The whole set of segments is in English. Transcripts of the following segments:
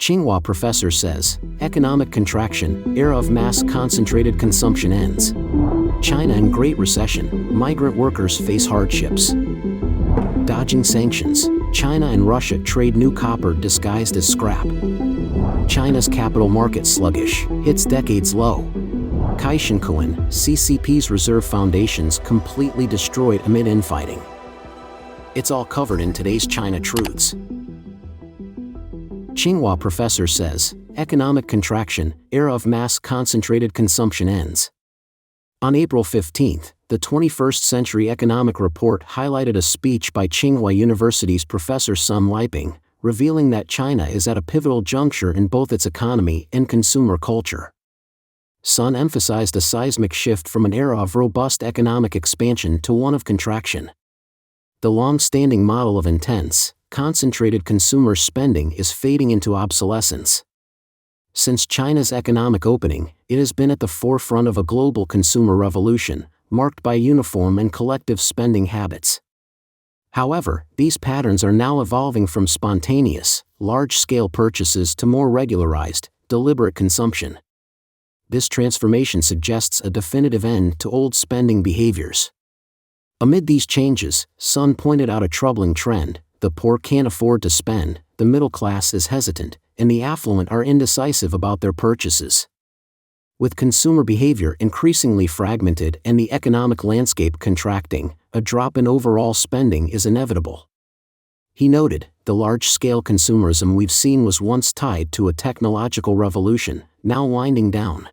Tsinghua professor says, economic contraction, era of mass concentrated consumption ends. China in Great Recession, migrant workers face hardships. Dodging sanctions, China and Russia trade new copper disguised as scrap. China's capital market sluggish, hits decades low. Shenkun, CCPs reserve foundations completely destroyed amid infighting. It's all covered in today's China Truths. Tsinghua professor says, economic contraction, era of mass concentrated consumption ends. On April 15, the 21st Century Economic Report highlighted a speech by Tsinghua University's Professor Sun Liping, revealing that China is at a pivotal juncture in both its economy and consumer culture. Sun emphasized a seismic shift from an era of robust economic expansion to one of contraction. The long-standing model of intense, concentrated consumer spending is fading into obsolescence. Since China's economic opening, it has been at the forefront of a global consumer revolution, marked by uniform and collective spending habits. However, these patterns are now evolving from spontaneous, large-scale purchases to more regularized, deliberate consumption. This transformation suggests a definitive end to old spending behaviors. Amid these changes, Sun pointed out a troubling trend: the poor can't afford to spend, the middle class is hesitant, and the affluent are indecisive about their purchases. With consumer behavior increasingly fragmented and the economic landscape contracting, a drop in overall spending is inevitable. He noted, the large-scale consumerism we've seen was once tied to a technological revolution, now winding down.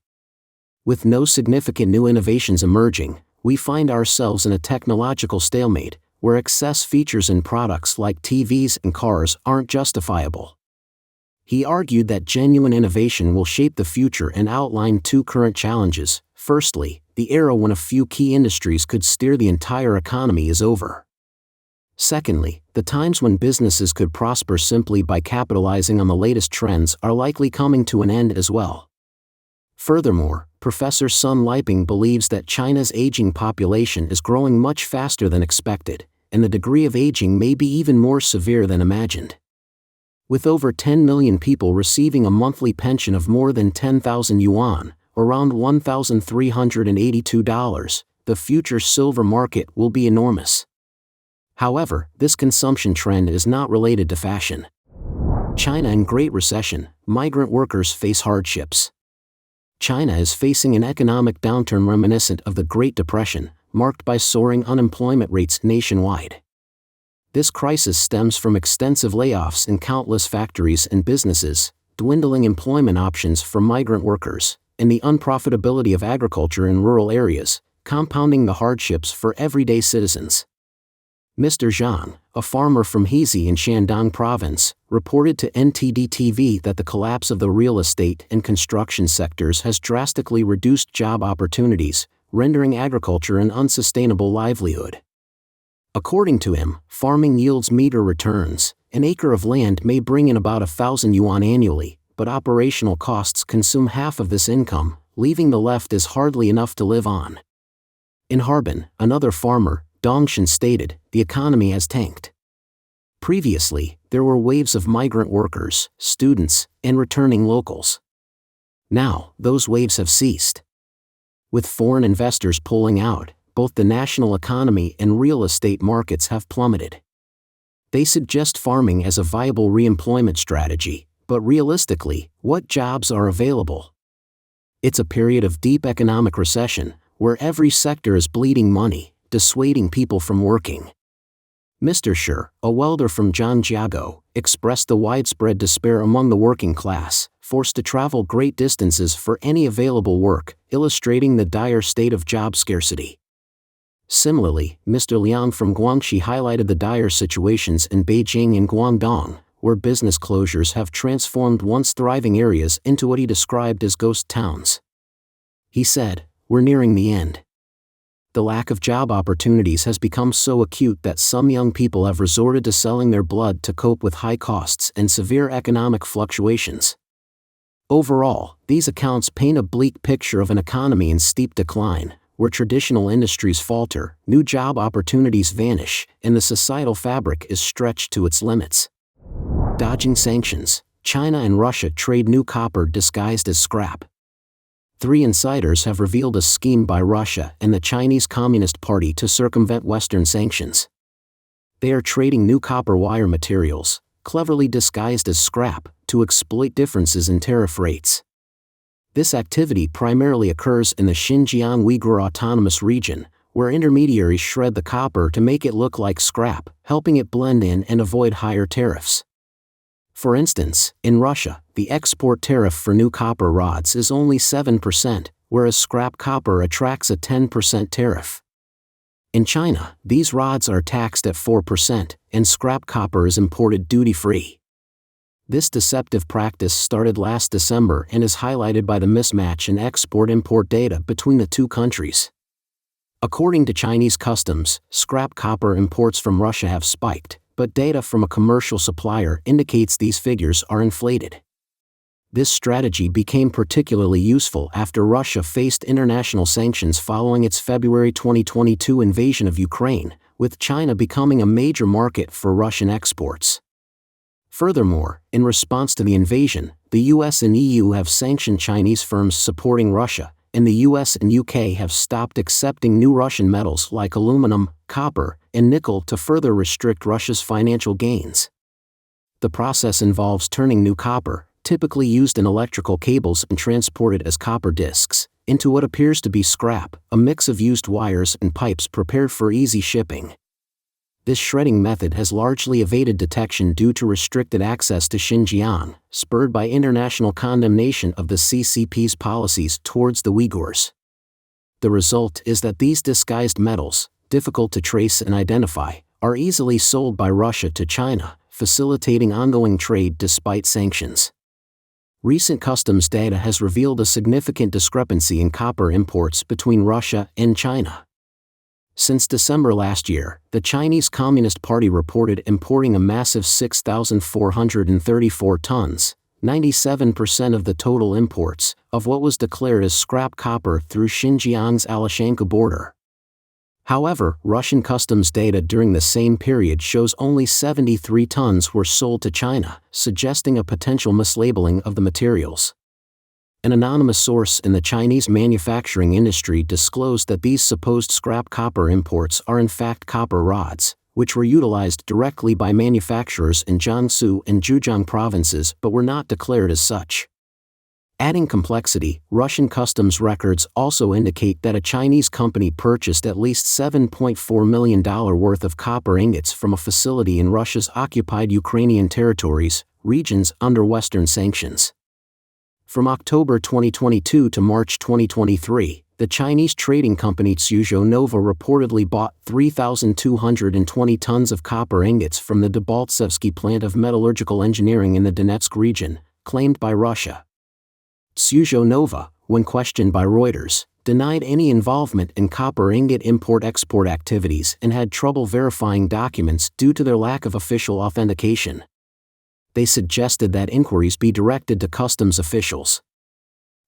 With no significant new innovations emerging, we find ourselves in a technological stalemate, where excess features in products like TVs and cars aren't justifiable. He argued that genuine innovation will shape the future and outlined two current challenges. Firstly, the era when a few key industries could steer the entire economy is over. Secondly, the times when businesses could prosper simply by capitalizing on the latest trends are likely coming to an end as well. Furthermore, Professor Sun Liping believes that China's aging population is growing much faster than expected, and the degree of aging may be even more severe than imagined. With over 10 million people receiving a monthly pension of more than 10,000 yuan, around $1,382, the future silver market will be enormous. However, this consumption trend is not related to fashion. China in Great Recession, migrant workers face hardships. China is facing an economic downturn reminiscent of the Great Depression, marked by soaring unemployment rates nationwide. This crisis stems from extensive layoffs in countless factories and businesses, dwindling employment options for migrant workers, and the unprofitability of agriculture in rural areas, compounding the hardships for everyday citizens. Mr. Zhang, a farmer from Hezi in Shandong province, reported to NTD-TV that the collapse of the real estate and construction sectors has drastically reduced job opportunities, rendering agriculture an unsustainable livelihood. According to him, farming yields meager returns. An acre of land may bring in about 1,000 yuan annually, but operational costs consume half of this income, leaving the left as hardly enough to live on. In Harbin, another farmer, Dongshan, stated, the economy has tanked. Previously, there were waves of migrant workers, students, and returning locals. Now, those waves have ceased. With foreign investors pulling out, both the national economy and real estate markets have plummeted. They suggest farming as a viable re-employment strategy, but realistically, what jobs are available? It's a period of deep economic recession, where every sector is bleeding money, dissuading people from working. Mr. Sher, a welder from Zhangjiago, expressed the widespread despair among the working class, forced to travel great distances for any available work, illustrating the dire state of job scarcity. Similarly, Mr. Liang from Guangxi highlighted the dire situations in Beijing and Guangdong, where business closures have transformed once thriving areas into what he described as ghost towns. He said, "We're nearing the end." The lack of job opportunities has become so acute that some young people have resorted to selling their blood to cope with high costs and severe economic fluctuations. Overall, these accounts paint a bleak picture of an economy in steep decline, where traditional industries falter, new job opportunities vanish, and the societal fabric is stretched to its limits. Dodging sanctions, China and Russia trade new copper disguised as scrap. 3 insiders have revealed a scheme by Russia and the Chinese Communist Party to circumvent Western sanctions. They are trading new copper wire materials, cleverly disguised as scrap, to exploit differences in tariff rates. This activity primarily occurs in the Xinjiang Uyghur Autonomous Region, where intermediaries shred the copper to make it look like scrap, helping it blend in and avoid higher tariffs. For instance, in Russia, the export tariff for new copper rods is only 7%, whereas scrap copper attracts a 10% tariff. In China, these rods are taxed at 4%, and scrap copper is imported duty-free. This deceptive practice started last December and is highlighted by the mismatch in export-import data between the two countries. According to Chinese customs, scrap copper imports from Russia have spiked, but data from a commercial supplier indicates these figures are inflated. This strategy became particularly useful after Russia faced international sanctions following its February 2022 invasion of Ukraine, with China becoming a major market for Russian exports. Furthermore, in response to the invasion, the US and EU have sanctioned Chinese firms supporting Russia, and the US and UK have stopped accepting new Russian metals like aluminum, copper, and nickel to further restrict Russia's financial gains. The process involves turning new copper, typically used in electrical cables and transported as copper discs, into what appears to be scrap, a mix of used wires and pipes prepared for easy shipping. This shredding method has largely evaded detection due to restricted access to Xinjiang, spurred by international condemnation of the CCP's policies towards the Uyghurs. The result is that these disguised metals, difficult to trace and identify, are easily sold by Russia to China, facilitating ongoing trade despite sanctions. Recent customs data has revealed a significant discrepancy in copper imports between Russia and China. Since December last year, the Chinese Communist Party reported importing a massive 6,434 tons, 97% of the total imports, of what was declared as scrap copper through Xinjiang's Alashanka border. However, Russian customs data during the same period shows only 73 tons were sold to China, suggesting a potential mislabeling of the materials. An anonymous source in the Chinese manufacturing industry disclosed that these supposed scrap copper imports are in fact copper rods, which were utilized directly by manufacturers in Jiangsu and Zhejiang provinces but were not declared as such. Adding complexity, Russian customs records also indicate that a Chinese company purchased at least $7.4 million worth of copper ingots from a facility in Russia's occupied Ukrainian territories, regions under Western sanctions. From October 2022 to March 2023, the Chinese trading company Tsunami reportedly bought 3,220 tons of copper ingots from the Debaltsevsky plant of metallurgical engineering in the Donetsk region, claimed by Russia. Tsunami, when questioned by Reuters, denied any involvement in copper ingot import-export activities and had trouble verifying documents due to their lack of official authentication. They suggested that inquiries be directed to customs officials.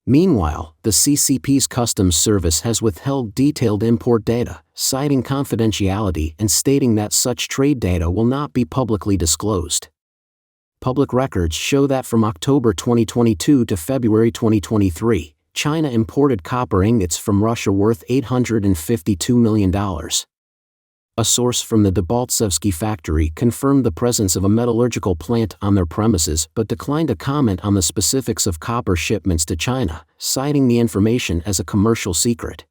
Meanwhile, the CCP's customs service has withheld detailed import data, citing confidentiality and stating that such trade data will not be publicly disclosed. Public records show that from October 2022 to February 2023, China imported copper ingots from Russia worth $852 million. A source from the Debaltsevsky factory confirmed the presence of a metallurgical plant on their premises but declined to comment on the specifics of copper shipments to China, citing the information as a commercial secret.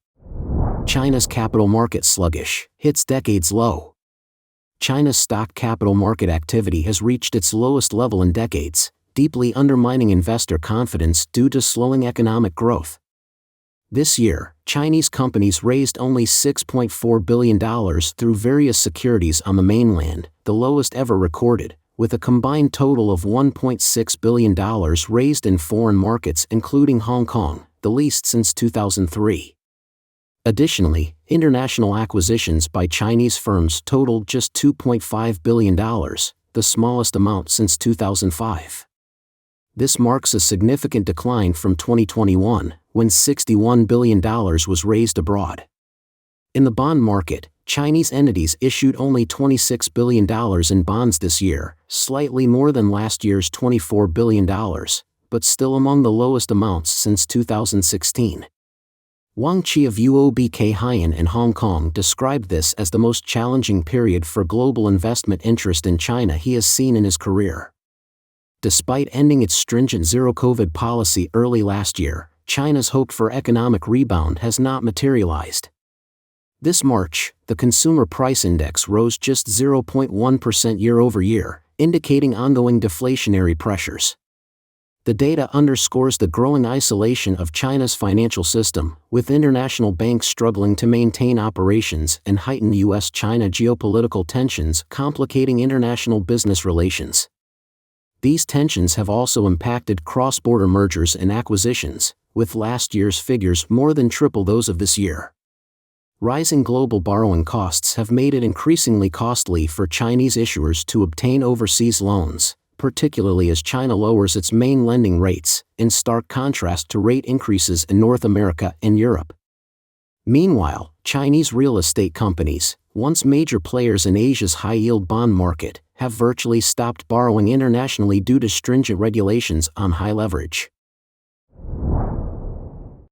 China's capital market sluggish, hits decades low. China's stock capital market activity has reached its lowest level in decades, deeply undermining investor confidence due to slowing economic growth. This year, Chinese companies raised only $6.4 billion through various securities on the mainland, the lowest ever recorded, with a combined total of $1.6 billion raised in foreign markets including Hong Kong, the least since 2003. Additionally, international acquisitions by Chinese firms totaled just $2.5 billion, the smallest amount since 2005. This marks a significant decline from 2021, when $61 billion was raised abroad. In the bond market, Chinese entities issued only $26 billion in bonds this year, slightly more than last year's $24 billion, but still among the lowest amounts since 2016. Wang Qi of UOB Haiyan in Hong Kong described this as the most challenging period for global investment interest in China he has seen in his career. Despite ending its stringent zero-COVID policy early last year, China's hope for economic rebound has not materialized. This March, the Consumer Price Index rose just 0.1% year-over-year, indicating ongoing deflationary pressures. The data underscores the growing isolation of China's financial system, with international banks struggling to maintain operations and heightened U.S.-China geopolitical tensions complicating international business relations. These tensions have also impacted cross-border mergers and acquisitions, with last year's figures more than triple those of this year. Rising global borrowing costs have made it increasingly costly for Chinese issuers to obtain overseas loans, particularly as China lowers its main lending rates, in stark contrast to rate increases in North America and Europe. Meanwhile, Chinese real estate companies, once major players in Asia's high-yield bond market, have virtually stopped borrowing internationally due to stringent regulations on high leverage.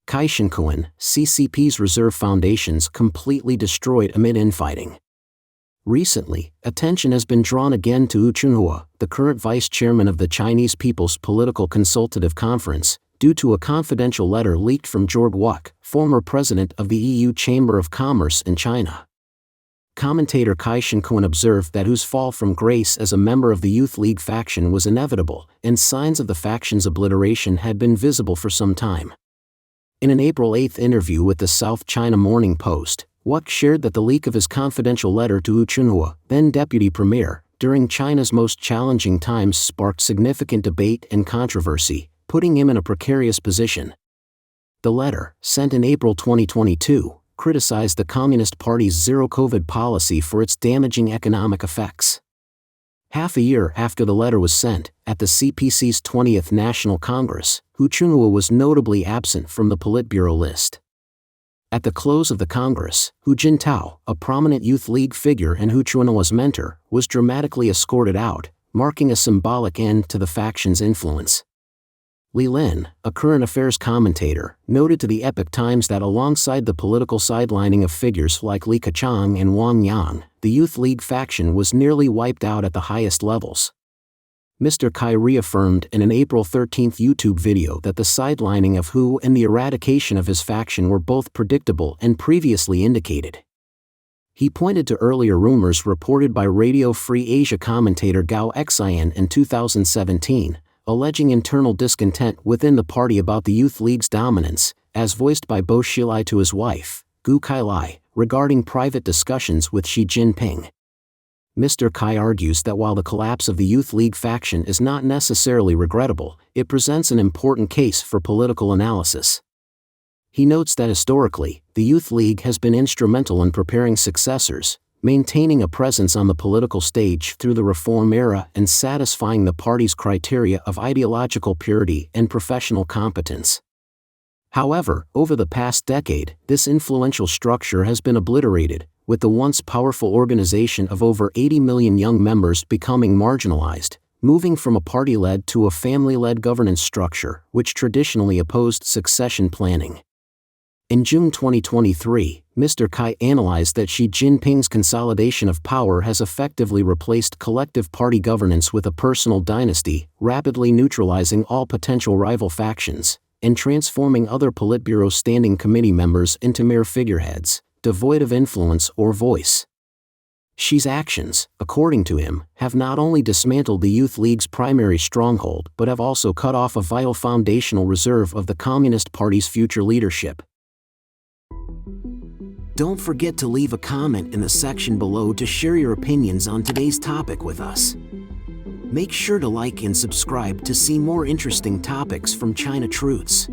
Shenkun, CCP's reserve foundations completely destroyed amid infighting. Recently, attention has been drawn again to Tsinghua, the current vice chairman of the Chinese People's Political Consultative Conference, due to a confidential letter leaked from George Wuck, former president of the EU Chamber of Commerce in China. Commentator Shenkun observed that Hu's fall from grace as a member of the Youth League faction was inevitable, and signs of the faction's obliteration had been visible for some time. In an April 8 interview with the South China Morning Post, Wuck shared that the leak of his confidential letter to Tsinghua, then deputy premier, during China's most challenging times sparked significant debate and controversy, putting him in a precarious position. The letter, sent in April 2022, criticized the Communist Party's zero-COVID policy for its damaging economic effects. Half a year after the letter was sent, at the CPC's 20th National Congress, Tsinghua was notably absent from the Politburo list. At the close of the Congress, Hu Jintao, a prominent Youth League figure and Tsinhua's mentor, was dramatically escorted out, marking a symbolic end to the faction's influence. Li Lin, a current affairs commentator, noted to the Epoch Times that alongside the political sidelining of figures like Li Keqiang and Wang Yang, the Youth League faction was nearly wiped out at the highest levels. Mr. Kai reaffirmed in an April 13 YouTube video that the sidelining of Hu and the eradication of his faction were both predictable and previously indicated. He pointed to earlier rumors reported by Radio Free Asia commentator Gao Xian in 2017, alleging internal discontent within the party about the Youth League's dominance, as voiced by Bo Xilai to his wife, Gu Kailai, regarding private discussions with Xi Jinping. Mr. Kai argues that while the collapse of the Youth League faction is not necessarily regrettable, it presents an important case for political analysis. He notes that historically, the Youth League has been instrumental in preparing successors, maintaining a presence on the political stage through the reform era and satisfying the party's criteria of ideological purity and professional competence. However, over the past decade, this influential structure has been obliterated, with the once powerful organization of over 80 million young members becoming marginalized, moving from a party-led to a family-led governance structure, which traditionally opposed succession planning. In June 2023, Mr. Kai analyzed that Xi Jinping's consolidation of power has effectively replaced collective party governance with a personal dynasty, rapidly neutralizing all potential rival factions, and transforming other Politburo Standing Committee members into mere figureheads, devoid of influence or voice. Xi's actions, according to him, have not only dismantled the Youth League's primary stronghold but have also cut off a vital foundational reserve of the Communist Party's future leadership. Don't forget to leave a comment in the section below to share your opinions on today's topic with us. Make sure to like and subscribe to see more interesting topics from China Truths.